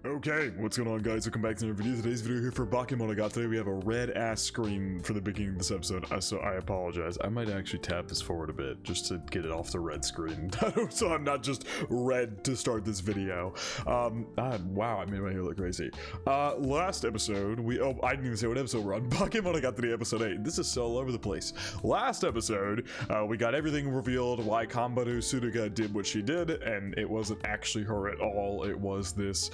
Okay, what's going on, guys? Welcome back to another video. Today's video here for Bakemonogatari. We have a red ass screen for the beginning of this episode, so I apologize. I might actually tab this forward a bit just to get it off the red screen, so I'm not just red to start this video. Wow, I made my hair look crazy. Last episode, I didn't even say what episode we're on. Bakemonogatari episode 8. This is so all over the place. Last episode, we got everything revealed, why KANBARU Suruga did what she did, and it wasn't actually her at all. It was this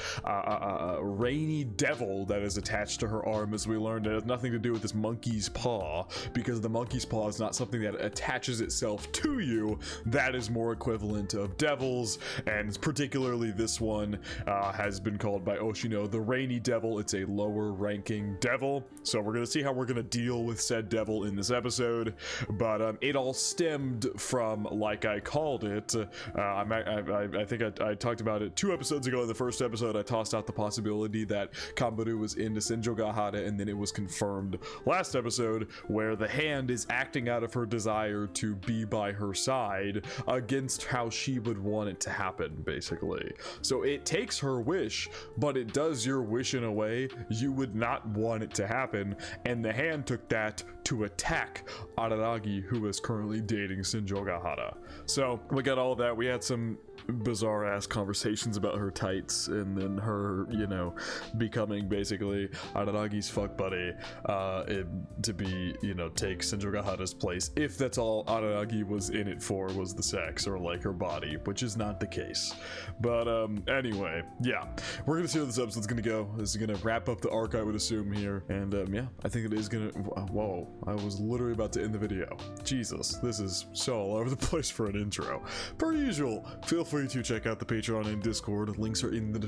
rainy devil that is attached to her arm, as we learned. It has nothing to do with this monkey's paw, because the monkey's paw is not something that attaches itself to you. That is more equivalent of devils, and particularly this one has been called by Oshino the rainy devil. It's a lower ranking devil, so we're gonna see how we're gonna deal with said devil in this episode. But it all stemmed from, like I called it, I think I talked about it 2 episodes ago. In the first episode, I tossed out the possibility that KANBARU was into Senjogahara, and then it was confirmed last episode where the hand is acting out of her desire to be by her side against how she would want it to happen, basically. So it takes her wish, but it does your wish in a way you would not want it to happen, and the hand took that to attack ARARAGI, who is currently dating Senjogahara. So we got all of that. We had some bizarre ass conversations about her tights, and then her, you know, becoming basically Araragi's fuck buddy, to be, you know, take Senjogahara's place, if that's all Araragi was in it for, was the sex, or like her body, which is not the case. But anyway, yeah, we're gonna see how this episode's gonna go. This is gonna wrap up the arc, I would assume, here, and yeah, I think it is gonna, whoa, I was literally about to end the video. Jesus, this is so all over the place for an intro. Per usual, feel free to check out the Patreon and Discord. Links are in the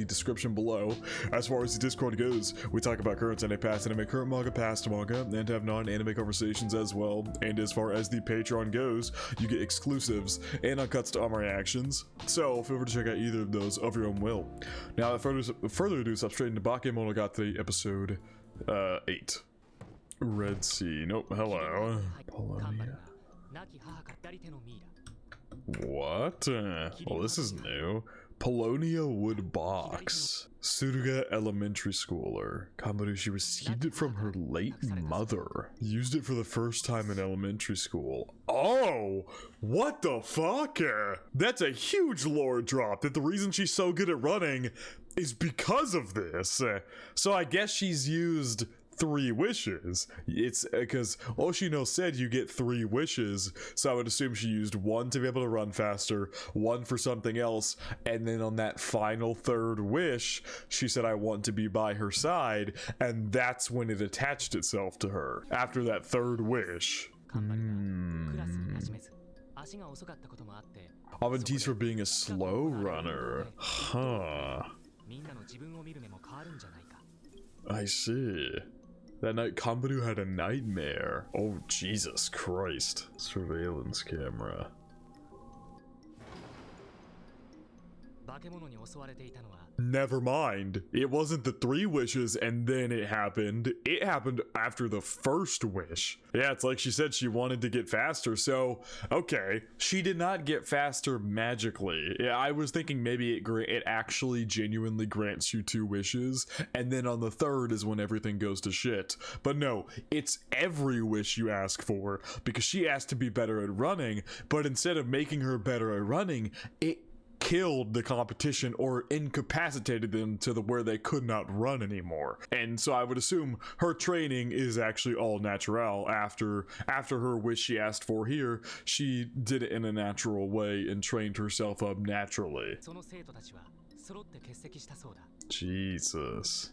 description below. As far as the Discord goes, we talk about current anime, past anime, current manga, past manga, and have non-anime conversations as well. And as far as the Patreon goes, you get exclusives and uncuts to all my reactions. So feel free to check out either of those of your own will. Now, without further ado, stop straight into Bakemonogatari episode 8. Red Sea. Nope. Hello. Polonia. What? Well, this is new. Polonia wood box. Suruga elementary schooler. KANBARU, she received it from her late mother. Used it for the first time in elementary school. Oh! What the fuck? That's a huge lore drop, that the reason she's so good at running is because of this. So I guess she's used 3 wishes. It's because Oshino said you get 3 wishes, so I would assume she used 1 to be able to run faster, 1 for something else, and then on that final 3rd wish, she said, I want to be by her side, and that's when it attached itself to her, after that 3rd wish. Often teased for being a slow runner. Huh. I see. That night, KANBARU had a nightmare. Oh, Jesus Christ. Surveillance camera. Never mind. It wasn't the 3 wishes and then it happened. It happened after the 1st wish. Yeah, it's like she said she wanted to get faster, so okay. She did not get faster magically. Yeah, I was thinking maybe it actually genuinely grants you 2 wishes, and then on the 3rd is when everything goes to shit. But no, it's every wish you ask for, because she asked to be better at running, but instead of making her better at running, it killed the competition or incapacitated them to where they could not run anymore. And so I would assume her training is actually all natural. After her wish she asked for here, she did it in a natural way and trained herself up naturally. Jesus.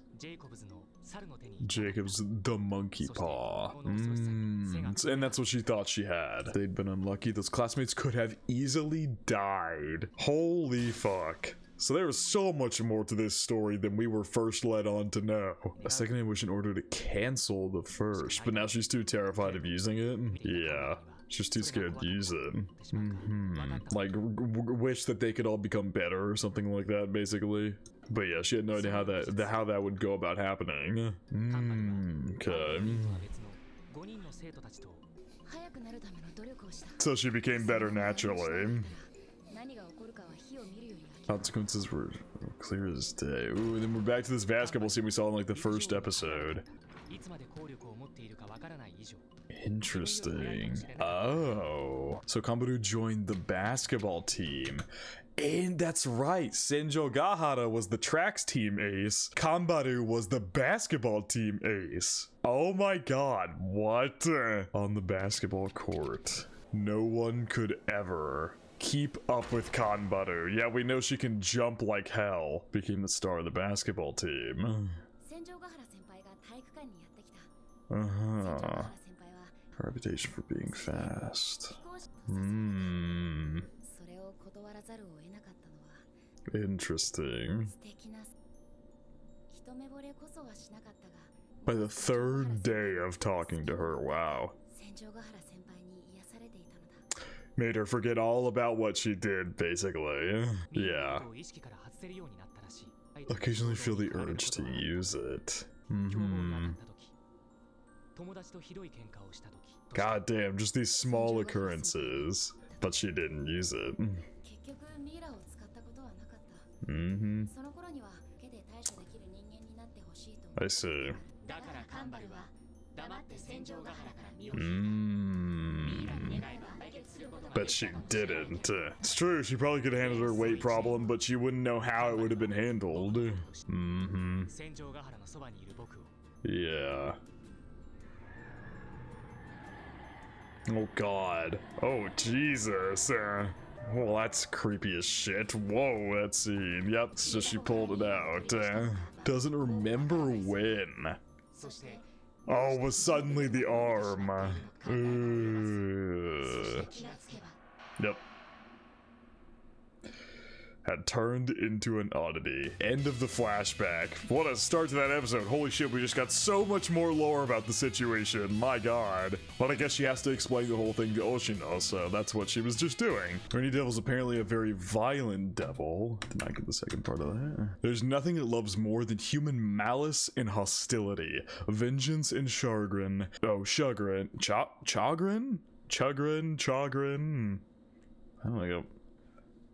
Jacob's the monkey paw. And that's what she thought she had. They'd been unlucky. Those classmates could have easily died. Holy fuck. So there was so much more to this story than we were first led on to know. A second wish in order to cancel the first, but now she's too terrified of using it? Yeah. She's too scared to use it. Like, wish that they could all become better or something like that, basically. But yeah, she had no idea how that would go about happening. Okay. So she became better naturally. Consequences were clear as day. Ooh, and then we're back to this basketball scene we saw in like the first episode. Interesting. Oh, so Kanbaru joined the basketball team. And that's right, Senjo Gahara was the tracks team ace. Kanbaru was the basketball team ace. Oh my god, what? On the basketball court, no one could ever keep up with Kanbaru. Yeah, we know she can jump like hell. Became the star of the basketball team. Uh-huh. Reputation for being fast. Interesting. By the third day of talking to her, wow. Made her forget all about what she did, basically. Yeah. Occasionally feel the urge to use it. God damn, just these small occurrences. But she didn't use it. I see. But she didn't. It's true, she probably could have handled her weight problem, but she wouldn't know how it would have been handled. Yeah. Oh god. Oh Jesus. Well, that's creepy as shit. Whoa, that scene. Yep, so she pulled it out. Doesn't remember when. Oh, was suddenly the arm. Yep. Had turned into an oddity. End of the flashback. What a start to that episode. Holy shit, we just got so much more lore about the situation. My god. But I guess she has to explain the whole thing to Oshino, so that's what she was just doing. Rainy Devil's apparently a very violent devil. Did not get the second part of that. There's nothing it loves more than human malice and hostility. Vengeance and chagrin. Oh, chagrin. Chagrin? Chagrin? I don't know.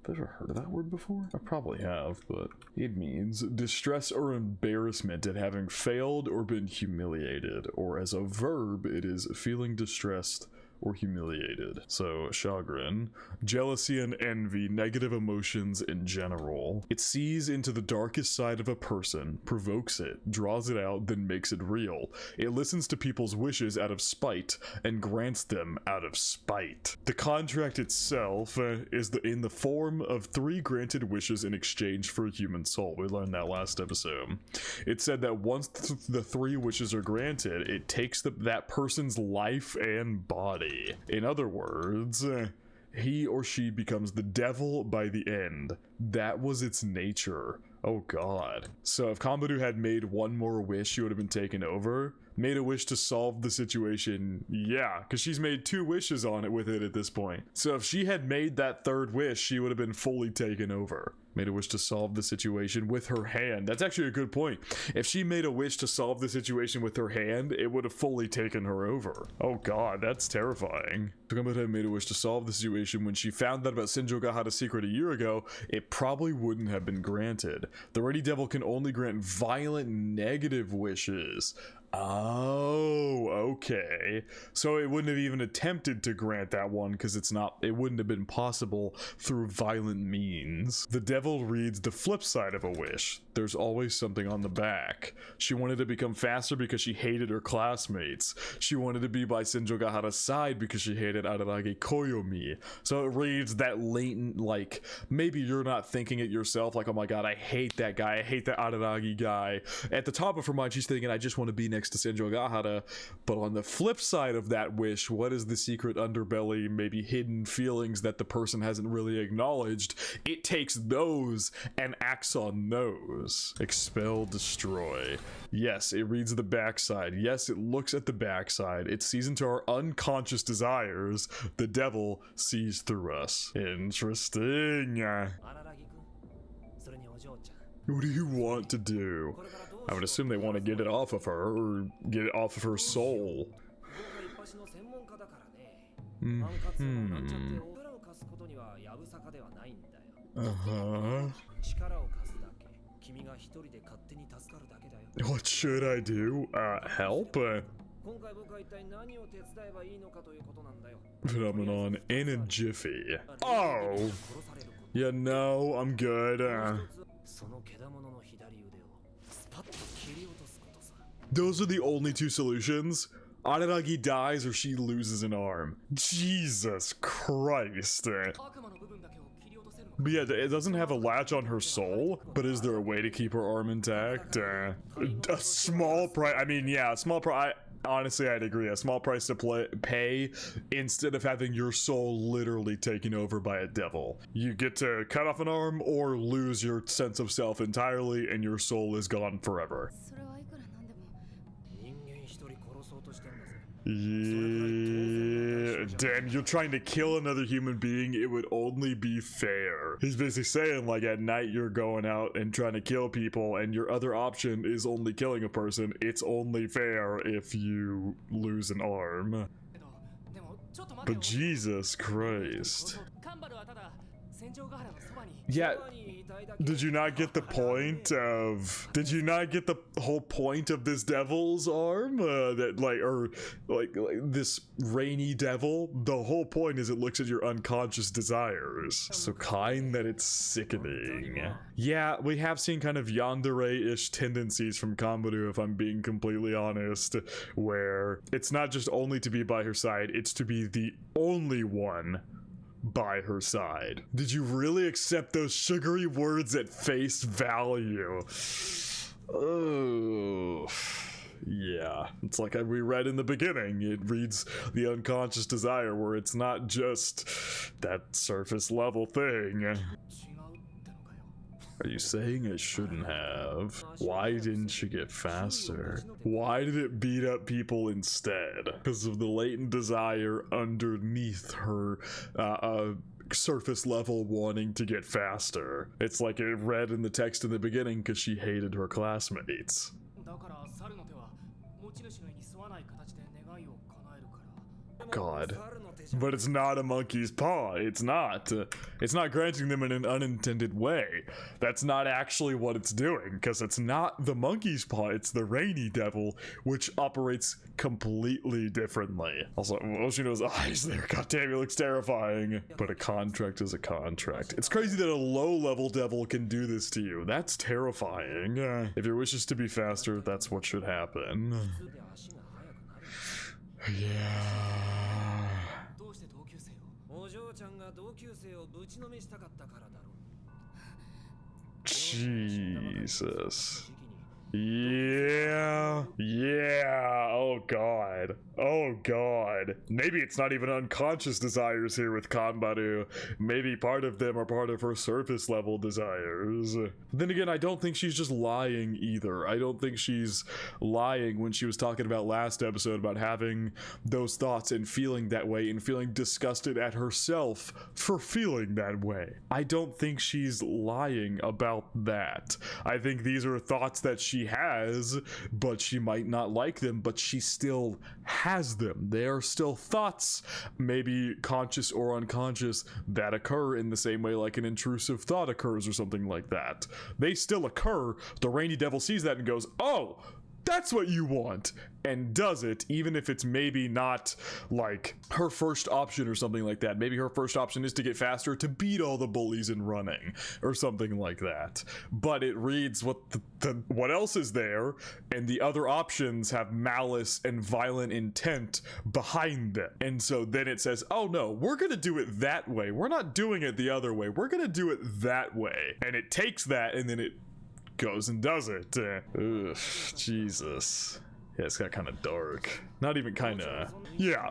Have I ever heard of that word before? I probably have, but it means distress or embarrassment at having failed or been humiliated. Or as a verb, it is feeling distressed or humiliated. So, chagrin, jealousy and envy, negative emotions in general. It sees into the darkest side of a person, provokes it, draws it out, then makes it real. It listens to people's wishes out of spite and grants them out of spite. The contract itself is in the form of 3 granted wishes in exchange for a human soul. We learned that last episode. It said that once the 3 wishes are granted, it takes that person's life and body. In other words, he or she becomes the devil by the end. That was its nature. Oh god. So if Kanbaru had made one more wish, she would have been taken over. Made a wish to solve the situation. Yeah, because she's made 2 wishes on it with it at this point. So if she had made that 3rd wish, she would have been fully taken over. Made a wish to solve the situation with her hand. That's actually a good point. If she made a wish to solve the situation with her hand, it would have fully taken her over. Oh god, that's terrifying. Kanbaru made a wish to solve the situation when she found out about Senjo Gahara's secret a year ago. It probably wouldn't have been granted. The Ready Devil can only grant violent negative wishes. Oh, okay. So it wouldn't have even attempted to grant that one because it wouldn't have been possible through violent means. The devil reads the flip side of a wish. There's always something on the back. She wanted to become faster because she hated her classmates. She wanted to be by Senjo Gahara's side because she hated Araragi Koyomi. So it reads that latent, like, maybe you're not thinking it yourself, like, oh my god, I hate that guy, I hate that Araragi guy. At the top of her mind, she's thinking, I just want to be next to Senjo Gahara. But on the flip side of that wish, what is the secret underbelly, maybe hidden feelings that the person hasn't really acknowledged? It takes those and acts on those. Expel, destroy. Yes, it reads the backside. Yes, it looks at the backside. It sees into our unconscious desires. The devil sees through us. Interesting. What do you want to do? I would assume they want to get it off of her, or get it off of her soul. Uh-huh. What should I do? Help? Phenomenon in a jiffy. Oh! Yeah, no, I'm good. Those are the only two solutions? Araragi dies or she loses an arm. Jesus Christ. But yeah, it doesn't have a latch on her soul, but is there a way to keep her arm intact? A small price. I mean, yeah, a small price. Honestly, I'd agree. A small price to pay instead of having your soul literally taken over by a devil. You get to cut off an arm or lose your sense of self entirely and your soul is gone forever. Yeah, damn, you're trying to kill another human being, it would only be fair. He's basically saying, like, at night you're going out and trying to kill people, and your other option is only killing a person. It's only fair if you lose an arm. But Jesus Christ. Yeah, did you not get the point of... Did you not get the whole point of this devil's arm? That, like, or, like this rainy devil? The whole point is it looks at your unconscious desires. So kind that it's sickening. Yeah, we have seen kind of yandere-ish tendencies from KANBARU, if I'm being completely honest, where it's not just only to be by her side, it's to be the only one by her side. Did you really accept those sugary words at face value? Oh, yeah. It's like we read in the beginning. It reads the unconscious desire, where it's not just that surface level thing. Are you saying I shouldn't have? Why didn't she get faster? Why did it beat up people instead? Because of the latent desire underneath her surface level wanting to get faster. It's like it read in the text in the beginning because she hated her classmates. God. But it's not a monkey's paw. It's not. It's not granting them in an unintended way. That's not actually what it's doing, because it's not the monkey's paw, it's the rainy devil, which operates completely differently. Also, Oshino's eyes there, goddamn, it looks terrifying. But a contract is a contract. It's crazy that a low-level devil can do this to you. That's terrifying. If your wish is to be faster, that's what should happen. Yeah. Jesus. Yeah. Oh god. Oh god. Maybe it's not even unconscious desires here with KANBARU. Maybe part of them are part of her surface level desires. Then again, I don't think she's just lying either. I don't think she's lying when she was talking about last episode about having those thoughts and feeling that way and feeling disgusted at herself for feeling that way. I don't think she's lying about that. I think these are thoughts that she has, but she might not like them, but she still has them. They are still thoughts, maybe conscious or unconscious, that occur in the same way like an intrusive thought occurs or something like that. They still occur. The rainy devil sees that and goes, oh, that's what you want, and does it, even if it's maybe not like her first option or something like that. Maybe her first option is to get faster to beat all the bullies in running or something like that. But it reads what what else is there, and the other options have malice and violent intent behind them. And so then it says, oh no, we're gonna do it that way. We're not doing it the other way. We're gonna do it that way. And it takes that and then it goes and does it. Ugh, Jesus. Yeah, it's got kind of dark. Not even kind of. Yeah,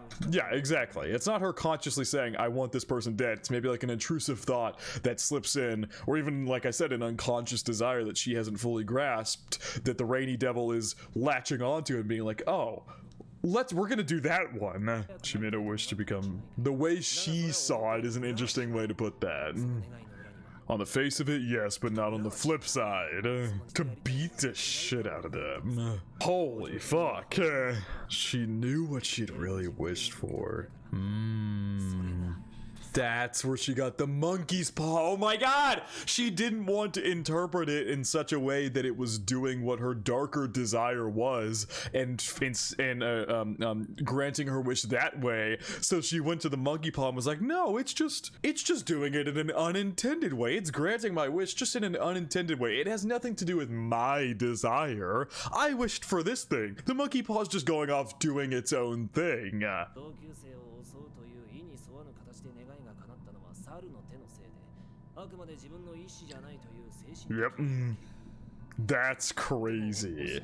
exactly. It's not her consciously saying, I want this person dead. It's maybe like an intrusive thought that slips in, or even, like I said, an unconscious desire that she hasn't fully grasped, that the rainy devil is latching onto and being like, oh, we're gonna do that one. She made a wish to become... The way she saw it is an interesting way to put that. On the face of it, yes, but not on the flip side. To beat the shit out of them. Holy fuck. She knew what she'd really wished for. That's where she got the monkey's paw. Oh my god! She didn't want to interpret it in such a way that it was doing what her darker desire was and granting her wish that way. So she went to the monkey paw and was like, no, it's just doing it in an unintended way. It's granting my wish just in an unintended way. It has nothing to do with my desire. I wished for this thing. The monkey paw is just going off doing its own thing. Yep. That's crazy.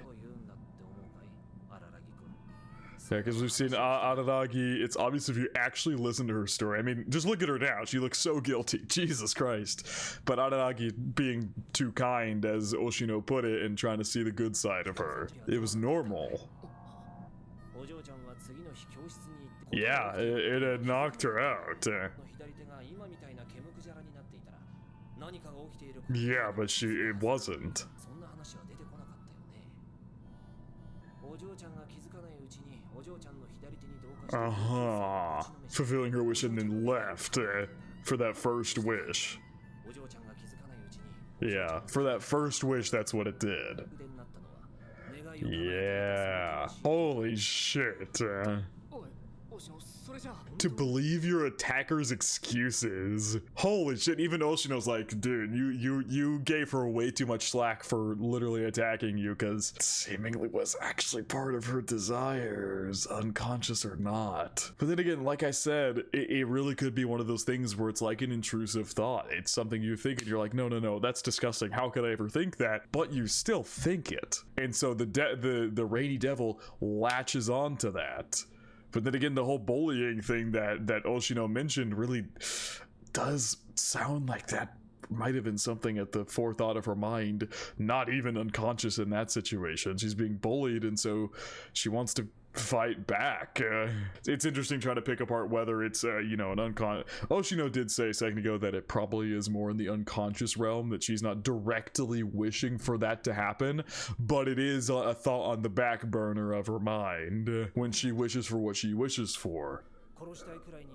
Yeah, because we've seen Araragi. It's obvious if you actually listen to her story. I mean, just look at her now. She looks so guilty. Jesus Christ. But Araragi being too kind, as Oshino put it, and trying to see the good side of her. It was normal. Yeah, it had knocked her out. Yeah, but it wasn't. Fulfilling her wish and then left for that first wish. Yeah, for that first wish, that's what it did. Yeah. Holy shit. To believe your attacker's excuses. Holy shit, even Oshino's like, dude, you gave her way too much slack for literally attacking you, because seemingly was actually part of her desires, unconscious or not. But then again, like I said, it really could be one of those things where it's like an intrusive thought. It's something you think and you're like, no, that's disgusting. How could I ever think that? But you still think it. And so the rainy devil latches onto that. But then again, the whole bullying thing that Oshino mentioned really does sound like that might have been something at the forethought of her mind, not even unconscious in that situation. She's being bullied, and so she wants to fight back. It's interesting trying to pick apart whether it's an unconscious. Oshino did say a second ago that it probably is more in the unconscious realm, that she's not directly wishing for that to happen, but it is a thought on the back burner of her mind when she wishes for what she wishes for.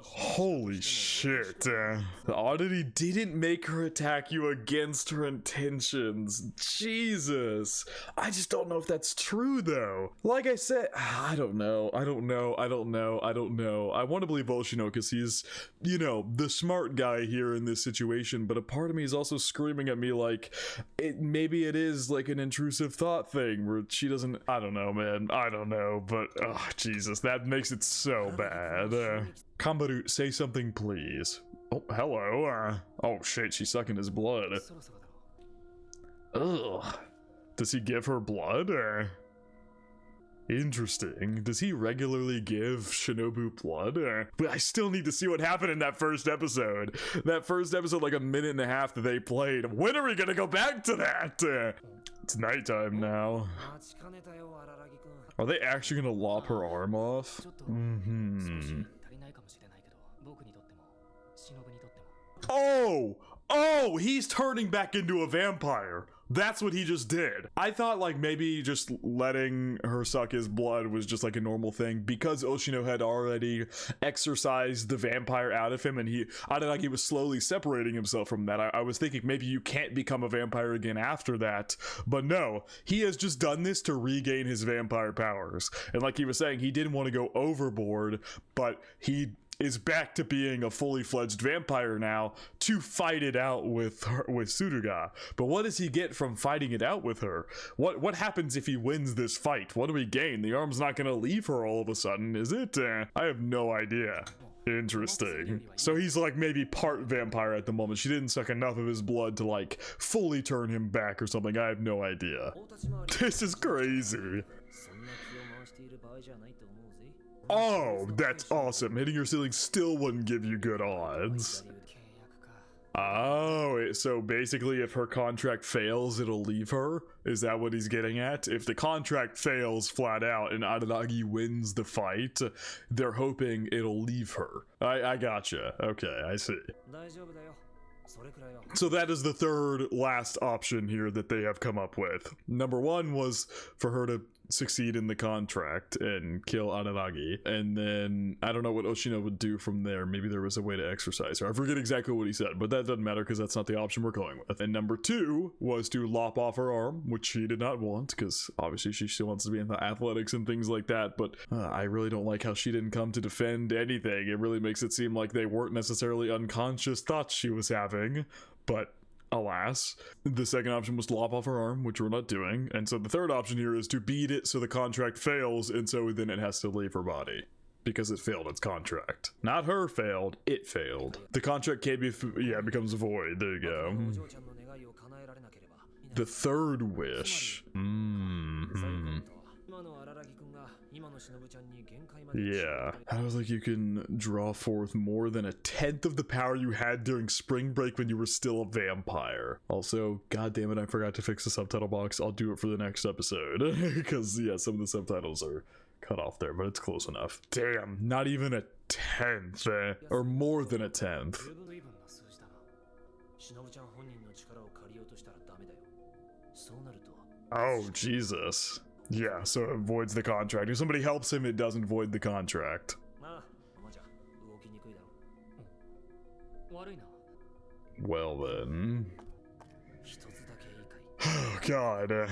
Holy shit. The oddity didn't make her attack you against her intentions. Jesus. I just don't know if that's true though. Like I said, I don't know. I want to believe Oshino because he's, the smart guy here in this situation, but a part of me is also screaming at me like, maybe it is like an intrusive thought thing where she doesn't, I don't know, man. I don't know, but oh, Jesus, that makes it so bad. KANBARU, say something, please. Oh, hello. Oh shit, she's sucking his blood. Ugh. Does he give her blood? Interesting. Does he regularly give Shinobu blood? But I still need to see what happened in that first episode. That first episode, like a minute and a half that they played. When are we gonna go back to that? It's nighttime now. Are they actually gonna lop her arm off? Oh, he's turning back into a vampire. That's what he just did. I thought like maybe just letting her suck his blood was just like a normal thing because Oshino had already exorcised the vampire out of him, and I don't know, he was slowly separating himself from that. I was thinking maybe you can't become a vampire again after that, but no, he has just done this to regain his vampire powers. And like he was saying, he didn't want to go overboard, but he is back to being a fully fledged vampire now to fight it out with Suruga. But what does he get from fighting it out with her? What happens if he wins this fight? What do we gain? The arm's not gonna leave her all of a sudden, is it? I have no idea. Interesting. So he's like maybe part vampire at the moment. She didn't suck enough of his blood to like fully turn him back or something. I have no idea. This is crazy. Oh, that's awesome. Hitting your ceiling still wouldn't give you good odds. Oh, so basically if her contract fails, it'll leave her? Is that what he's getting at? If the contract fails flat out and ARARAGI wins the fight, they're hoping it'll leave her. I gotcha. Okay, I see. So that is the third last option here that they have come up with. Number one was for her to succeed in the contract and kill Araragi. And then I don't know what Oshino would do from there. Maybe there was a way to exercise her. I forget exactly what he said, but that doesn't matter because that's not the option we're going with. And number 2 was to lop off her arm, which she did not want because obviously she still wants to be in the athletics and things like that. But I really don't like how she didn't come to defend anything. It really makes it seem like they weren't necessarily unconscious thoughts she was having, but alas. The second option was to lop off her arm, which we're not doing. And so the third option here is to beat it so the contract fails, and so then it has to leave her body. Because it failed its contract. Not her failed, it failed. The contract can't be, becomes void. There you go. The third wish. Yeah. I was like, you can draw forth more than 1/10 of the power you had during spring break when you were still a vampire. Also, god damn it, I forgot to fix the subtitle box. I'll do it for the next episode. Because, yeah, some of the subtitles are cut off there, but it's close enough. Damn, not even 1/10, or more than 1/10. Oh, Jesus. Yeah, so it voids the contract. If somebody helps him, it doesn't void the contract. Well then. Oh, God.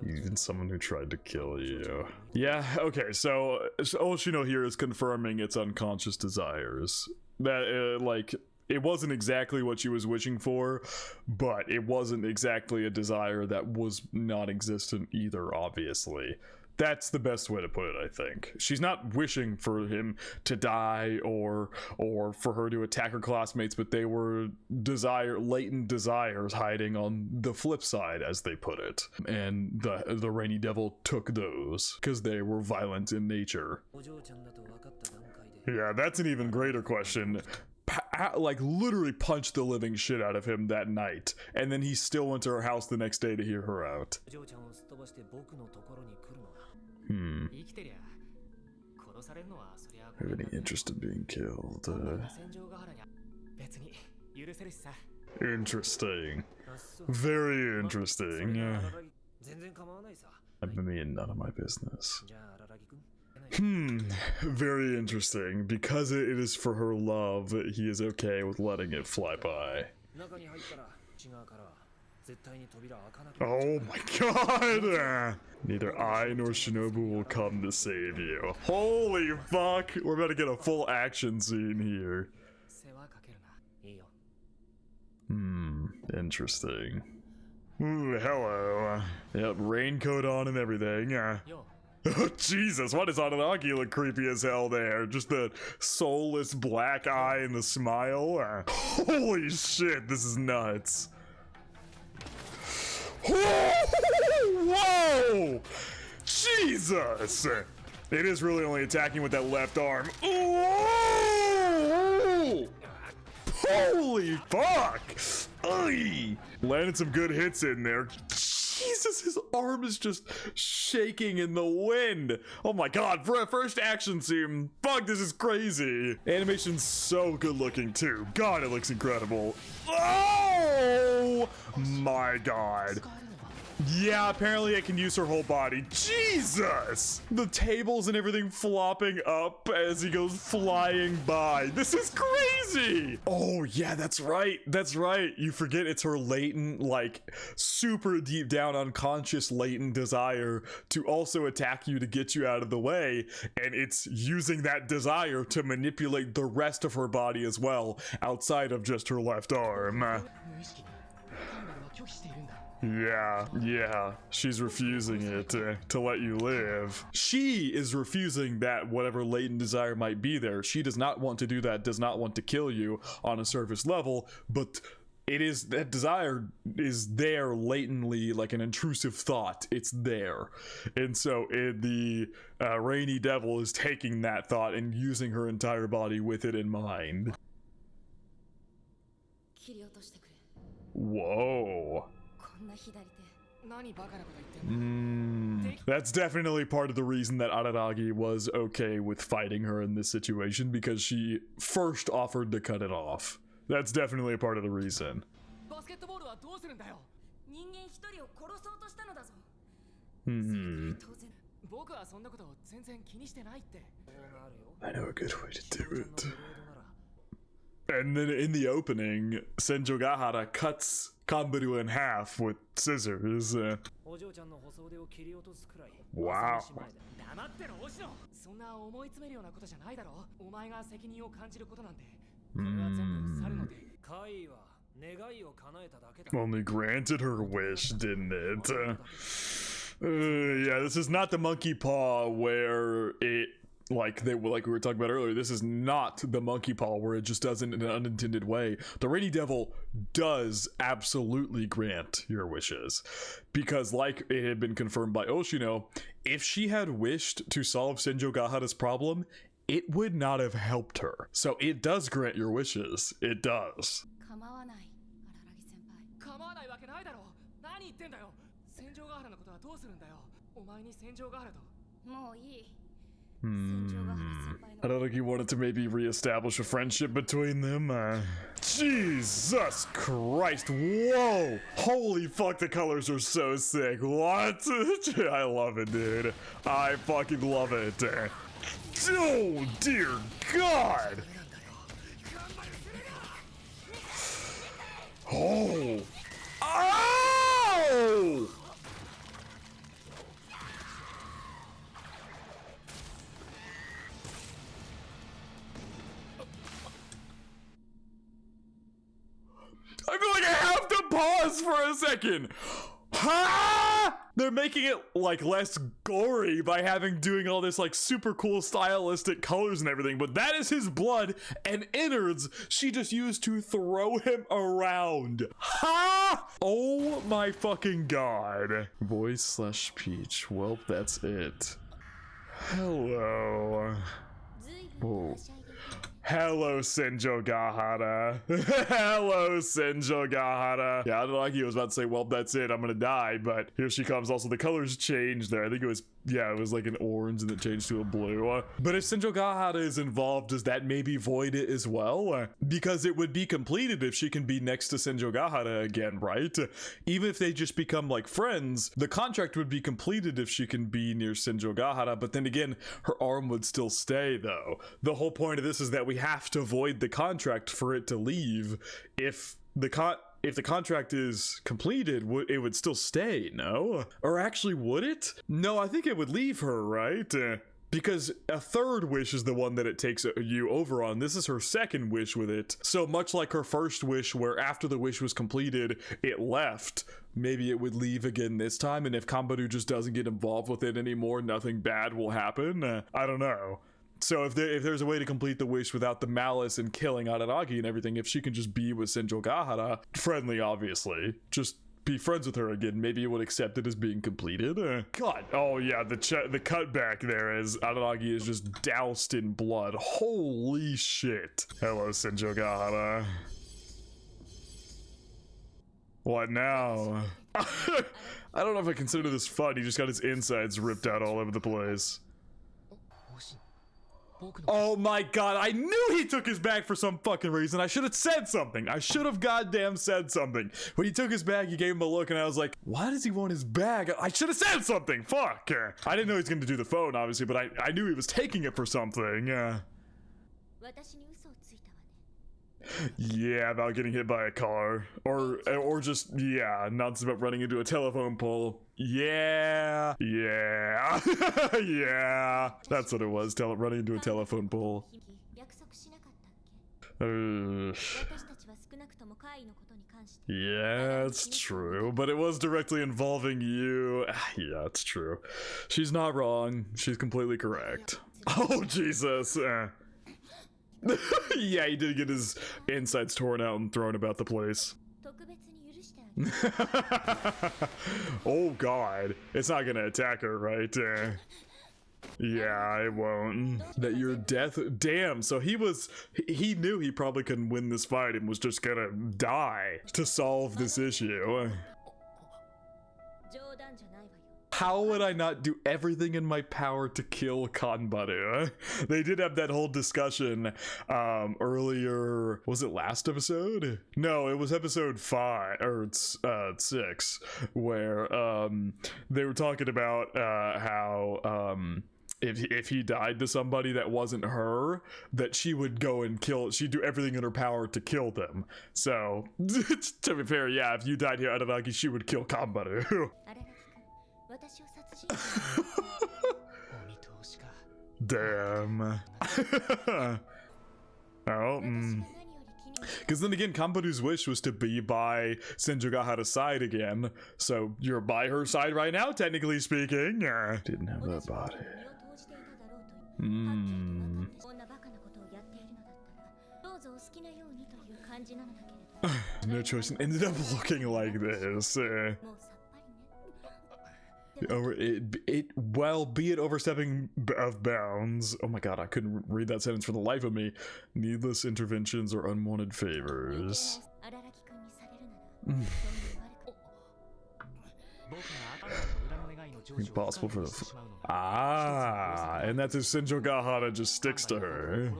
Even someone who tried to kill you. Yeah, okay, so Oshino here is confirming its unconscious desires. That, like, it wasn't exactly what she was wishing for, but it wasn't exactly a desire that was non-existent either, obviously. That's the best way to put it, I think. She's not wishing for him to die or for her to attack her classmates, but they were latent desires hiding on the flip side, as they put it. And the Rainy Devil took those because they were violent in nature. Yeah, that's an even greater question. Like, literally punched the living shit out of him that night, and then he still went to her house the next day to hear her out. Have any interest in being killed? Interesting. Very interesting. I mean, none of my business. Very interesting. Because it is for her love, he is okay with letting it fly by. Oh my god! Neither I nor Shinobu will come to save you. Holy fuck! We're about to get a full action scene here. Interesting. Ooh, hello. Yep, raincoat on and everything. Oh, Jesus, why does Araragi look creepy as hell there? Just the soulless black eye and the smile? Holy shit, this is nuts. Whoa! Jesus! It is really only attacking with that left arm. Whoa! Holy fuck! Oy! Landed some good hits in there. Jesus, his arm is just shaking in the wind. Oh my god, for a first action scene, fuck, this is crazy. Animation's so good looking too. God, it looks incredible. Oh my god. Yeah, apparently it can use her whole body. Jesus! The tables and everything flopping up as he goes flying by. This is crazy! Oh, yeah, that's right. That's right. You forget it's her latent, like, super deep down unconscious latent desire to also attack you to get you out of the way. And it's using that desire to manipulate the rest of her body as well, outside of just her left arm. Yeah, she's refusing it to let you live. She is refusing that whatever latent desire might be there. She does not want to do that, does not want to kill you on a surface level, but it is, that desire is there latently, like an intrusive thought. It's there. And so the Rainy Devil is taking that thought and using her entire body with it in mind. Whoa. That's definitely part of the reason that Araragi was okay with fighting her in this situation, because she first offered to cut it off. That's definitely a part of the reason. I know a good way to do it. And then in the opening, Senjogahara cuts Kanbaru in half with scissors. Wow. Only granted her wish, didn't it? Yeah, this is not the monkey paw where it, like we were talking about earlier, this is not the monkey paw where it just does it in an unintended way. The Rainy Devil does absolutely grant your wishes, because like it had been confirmed by Oshino, if she had wished to solve Senjogahara's problem, it would not have helped her. So it does grant your wishes. It does. I don't think he wanted to maybe reestablish a friendship between them. Jesus Christ. Whoa. Holy fuck, the colors are so sick. What? I love it, dude. I fucking love it. Oh, dear God. Oh. Oh! I feel like I have to pause for a second. Ha! They're making it like less gory by doing all this like super cool stylistic colors and everything, but that is his blood and innards she just used to throw him around. Ha! Oh my fucking God. Voice/speech. Well, that's it. Hello. Whoa. Hello, Senjogahara. Hello, Senjogahara. Yeah, I don't know, like he was about to say, well, that's it, I'm gonna die, but here she comes. Also, the colors changed there. I think it was, yeah, it was like an orange and then changed to a blue. But if Senjogahara is involved, does that maybe void it as well? Because it would be completed if she can be next to Senjogahara again, right? Even if they just become like friends, the contract would be completed if she can be near Senjogahara, but then again, her arm would still stay, though. The whole point of this is that we have to void the contract for it to leave. If the contract is completed, it would still stay, no? Or actually, would it? No, I think it would leave her, right? Because a third wish is the one that it takes you over on. This is her second wish with it. So much like her first wish, where after the wish was completed, it left, maybe it would leave again this time, and if Kanbaru just doesn't get involved with it anymore, nothing bad will happen. I don't know. So if there's a way to complete the wish without the malice and killing ARARAGI and everything, if she can just be with Senjogahara, friendly obviously, just be friends with her again, maybe it would accept it as being completed. God, oh yeah, the cutback there as ARARAGI is just doused in blood. Holy shit. Hello, Senjogahara. What now? I don't know if I consider this fun. He just got his insides ripped out all over the place. Oh my God, I knew he took his bag for some fucking reason. I should have said something. I should have goddamn said something. When he took his bag, he gave him a look and I was like, why does he want his bag? I should have said something. Fuck. I didn't know he was going to do the phone, obviously, but I knew he was taking it for something. Yeah, about getting hit by a car. Or just, yeah, nonsense about running into a telephone pole. Yeah. Yeah. Yeah. That's what it was, running into a telephone pole. Yeah, it's true, but it was directly involving you. Yeah, it's true. She's not wrong. She's completely correct. Oh, Jesus. Yeah, he did get his insides torn out and thrown about the place. Oh God, it's not gonna attack her, right? Yeah, it won't. That your death, damn, so he knew he probably couldn't win this fight and was just gonna die to solve this issue. How would I not do everything in my power to kill Kanbaru? They did have that whole discussion earlier. Was it last episode? No, it was episode 5 or 6, where they were talking about how if he died to somebody that wasn't her, that she would go and kill, she'd do everything in her power to kill them. So, to be fair, yeah, if you died here, ARARAGI, she would kill Kanbaru. Damn. Oh, because then again, Kanbaru's wish was to be by Senjogahara's side again, so you're by her side right now, technically speaking. Didn't have that body. No choice and ended up looking like this. Well, be it overstepping of bounds. Oh my god, I couldn't read that sentence for the life of me. Needless interventions or unwanted favors. Impossible for the and that's if Senjogahara just sticks to her.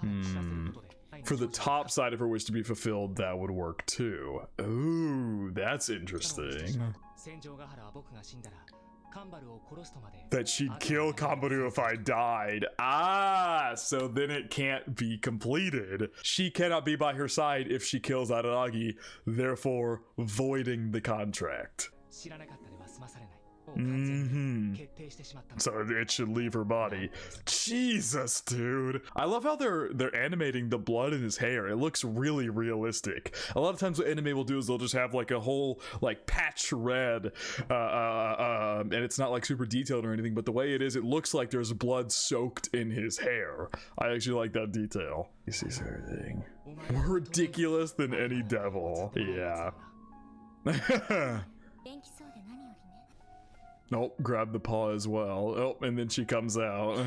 For the top side of her wish to be fulfilled, that would work too. Ooh, that's interesting. That she'd kill Kanbaru if I died. So then it can't be completed. She cannot be by her side if she kills ARARAGI, therefore voiding the contract. So it should leave her body. Jesus, dude. I love how they're animating the blood in his hair. It looks really realistic. A lot of times what anime will do is they'll just have like a whole like patch red and it's not like super detailed or anything, but the way it is, it looks like there's blood soaked in his hair. I actually like that detail. He sees everything. More ridiculous than any devil. Yeah. Nope, grab the paw as well. Oh, and then she comes out.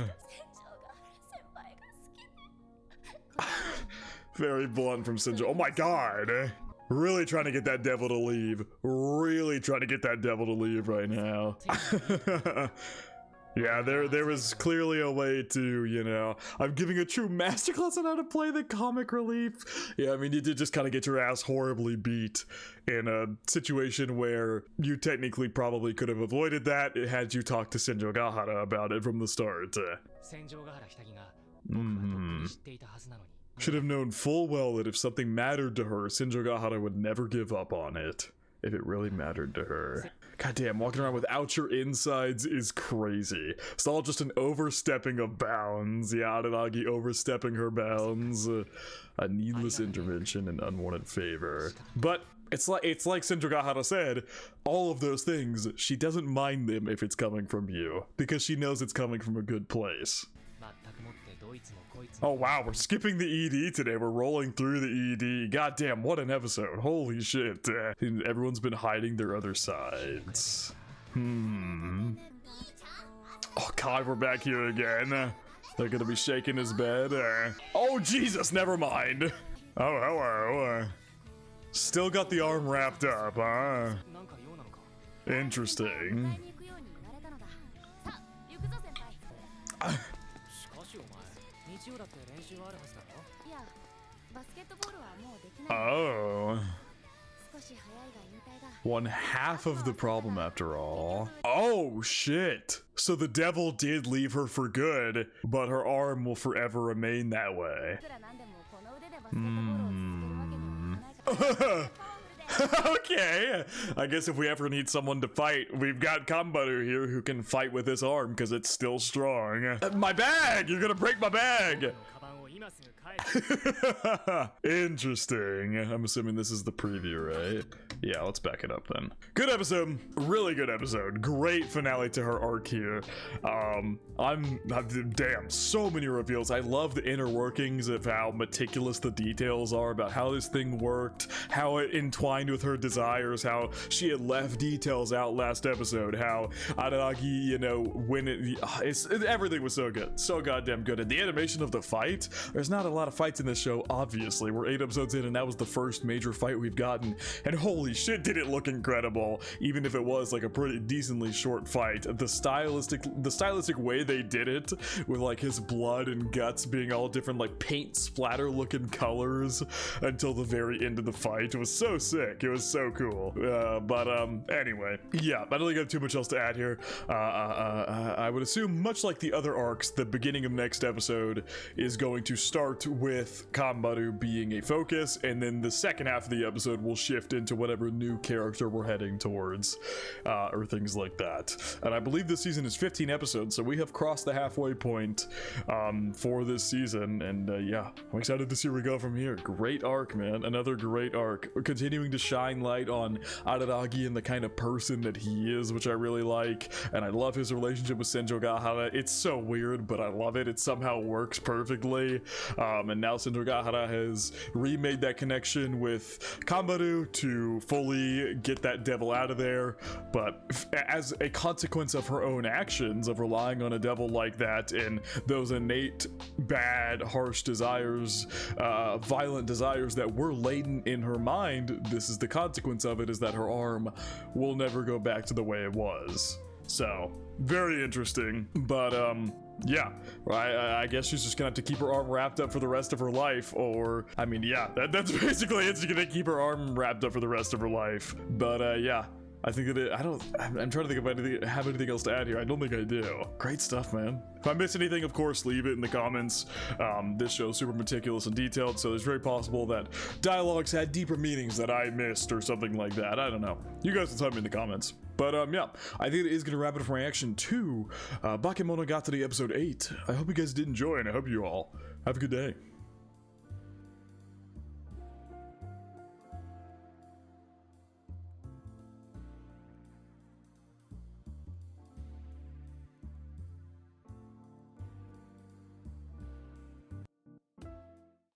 Very blunt from Senjo. Oh my god! Really trying to get that devil to leave. Really trying to get that devil to leave right now. Yeah, there was clearly a way to, you know, I'm giving a true masterclass on how to play the comic relief. Yeah, I mean, you did just kind of get your ass horribly beat in a situation where you technically probably could have avoided that had you talked to Senjogahara about it from the start. Should have known full well that if something mattered to her, Senjogahara would never give up on it. If it really mattered to her. Goddamn, walking around without your insides is crazy. It's all just an overstepping of bounds. Yeah, ARARAGI overstepping her bounds. A needless intervention and unwanted favor. But it's like Senjogahara said, all of those things, she doesn't mind them if it's coming from you, because she knows it's coming from a good place. Oh wow, we're skipping the ED today. We're rolling through the ED. Goddamn, what an episode. Holy shit. Everyone's been hiding their other sides. Oh god, we're back here again. They're gonna be shaking his bed. Oh Jesus, never mind. Oh, hello. Still got the arm wrapped up, huh? Interesting. Oh. 1/2 of the problem after all. Oh shit. So the devil did leave her for good, but her arm will forever remain that way. Okay, I guess if we ever need someone to fight, we've got Kanbaru here who can fight with his arm because it's still strong. My bag! You're gonna break my bag! Interesting. I'm assuming this is the preview, right? Yeah, let's back it up then. Good episode. Really good episode. Great finale to her arc here. Damn, so many reveals. I love the inner workings of how meticulous the details are about how this thing worked, how it entwined with her desires, how she had left details out last episode, how ARARAGI, you know, when everything was so good. So goddamn good. And the animation of the fight, there's not a lot of fights in this show, obviously. We're 8 episodes in, and that was the first major fight we've gotten, and holy shit did it look incredible, even if it was like a pretty decently short fight. The stylistic way they did it, with like his blood and guts being all different like paint splatter looking colors until the very end of the fight, was so sick. It was so cool. Anyway, yeah, I don't think I have too much else to add here. I would assume, much like the other arcs, the beginning of next episode is going to start with KANBARU being a focus, and then the second half of the episode will shift into whatever new character we're heading towards, or things like that. And I believe this season is 15 episodes, so we have crossed the halfway point for this season, and yeah, I'm excited to see where we go from here. Great arc, man. Another great arc. We're continuing to shine light on ARARAGI and the kind of person that he is, which I really like, and I love his relationship with Senjogahara. It's so weird, but I love it. It somehow works perfectly. And now Senjogahara has remade that connection with KANBARU to fully get that devil out of there, but as a consequence of her own actions of relying on a devil like that and those innate bad, harsh desires, violent desires that were latent in her mind, this is the consequence of it, is that her arm will never go back to the way it was. So, very interesting, but yeah, I guess she's just gonna have to keep her arm wrapped up for the rest of her life, or, I mean, yeah, that's basically it. She's gonna keep her arm wrapped up for the rest of her life, but yeah. I think that I'm trying to think if I have anything else to add here. I don't think I do. Great stuff, man. If I miss anything, of course, leave it in the comments. This show is super meticulous and detailed, so it's very possible that dialogues had deeper meanings that I missed or something like that. I don't know. You guys can tell me in the comments. But yeah, I think it is going to wrap it up for reaction to Bakemonogatari episode 8. I hope you guys did enjoy, and I hope you all have a good day.